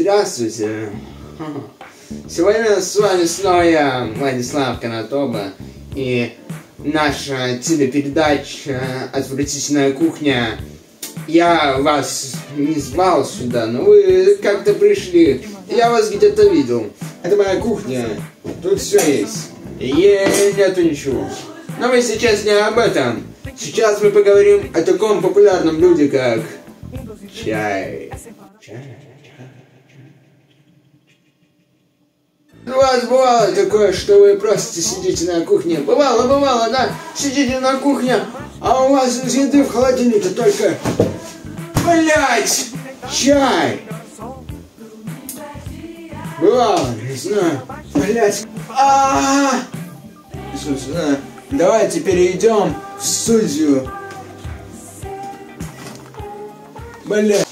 Здравствуйте. Сегодня с вами снова я, Владислав Конотоба, и наша телепередача «Отвратительная кухня». Я вас не звал сюда, но вы как-то пришли. Я вас где-то видел. Это моя кухня. Тут все есть. И нету ничего. Но мы сейчас не об этом. Сейчас мы поговорим о таком популярном блюде, как чай. У вас бывало такое, что вы просто сидите на кухне? Бывало, да? Сидите на кухне, а у вас из еды в холодильнике только, блять, чай. Бывало, не знаю, блять. Собственно, давайте перейдем в студию. Блять.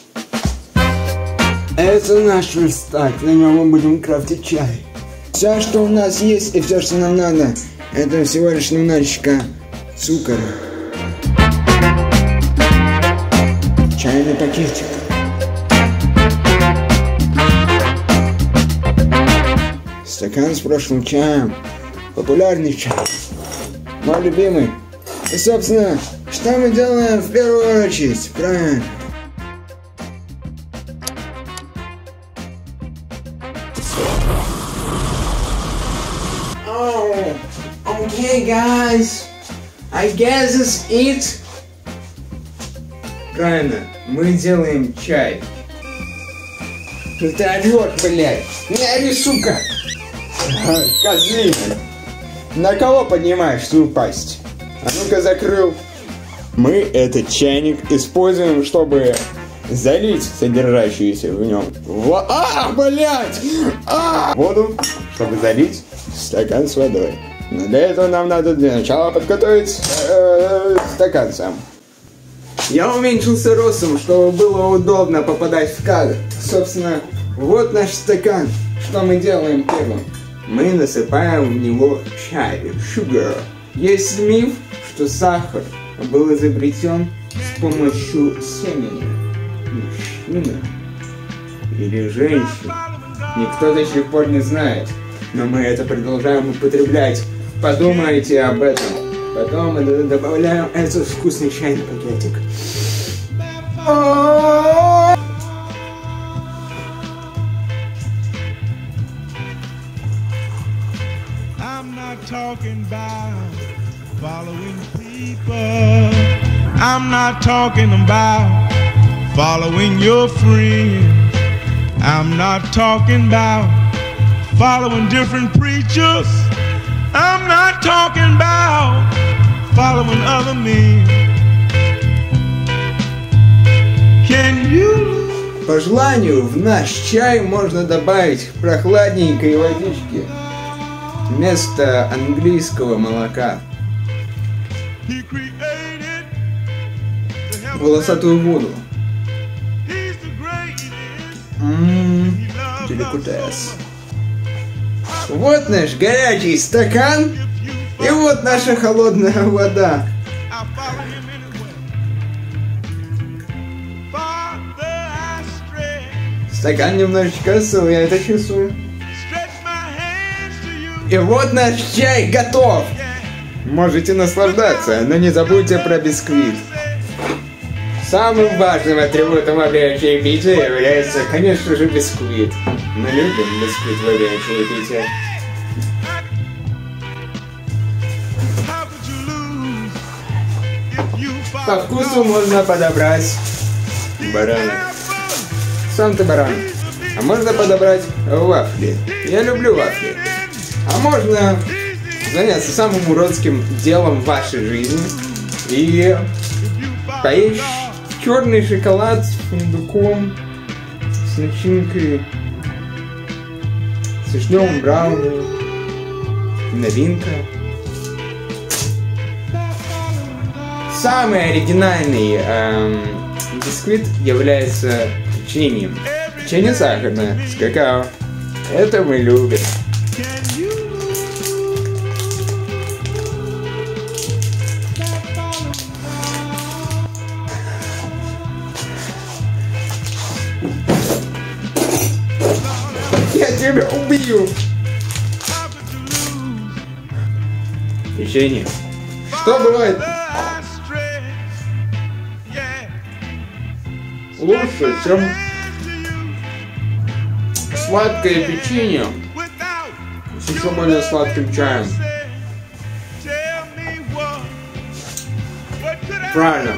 Это наш верстак, на нем мы будем крафтить чай. Все, что у нас есть и все, что нам надо, это всего лишь немножечко цукора. Чайный пакетик. Стакан с прошлым чаем. Популярный чай. Мой любимый. И, собственно, что мы делаем в первую очередь? Правильно. Okay, guys, I guess it's it. Правильно, мы делаем чай. Ну ты орёшь, блядь. Не ори, сука. Козлина. На кого поднимаешь свою пасть? А ну-ка закрыл. Мы этот чайник используем, чтобы залить содержащуюся в нем блядь! Воду, чтобы залить стакан с водой. Но для этого нам надо для начала подготовить стакан сам. Я уменьшился ростом, чтобы было удобно попадать в кадр. Собственно, вот наш стакан. Что мы делаем первым? Мы насыпаем в него чай, sugar. Есть миф, что сахар был изобретен с помощью семени мужчины или женщины. Никто до сих пор не знает, но мы это продолжаем употреблять. Подумайте об этом. Потом мы добавляем этот вкусный чайный пакетик. I'm not talking about following people. I'm not talking about following your friends. I'm not talking about following different preachers. I'm not talking about following other men. Can you? По желанию в наш чай можно добавить прохладненькой водички вместо английского молока. Волосатую воду. Деликатес. Вот наш горячий стакан, и вот наша холодная вода. Стакан немножечко остыл, я это чувствую. И вот наш чай готов. Можете наслаждаться, но не забудьте про бисквит. Самым важным атрибутом во время чаепития является, конечно же, бисквит. Мы любим бисквит во время чаепития. По вкусу можно подобрать баранок. Сам ты баран. А можно подобрать вафли. Я люблю вафли. А можно заняться самым уродским делом в вашей жизни и поесть черный шоколад с фундуком, с начинкой, с вишневым брауни, новинка. Самый оригинальный бисквит является печеньем. Печенье сахарное, с какао. Это мы любим. пью. Печенье. Что бывает лучше, чем сладкое печенье с еще более сладким чаем? Правильно.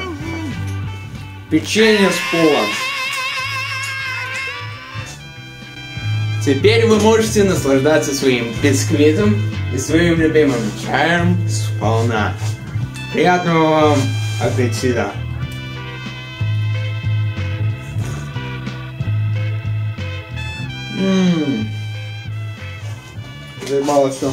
Печенье с полом. Теперь вы можете наслаждаться своим бисквитом и своим любимым чаем сполна. Приятного вам аппетита! Заебало все.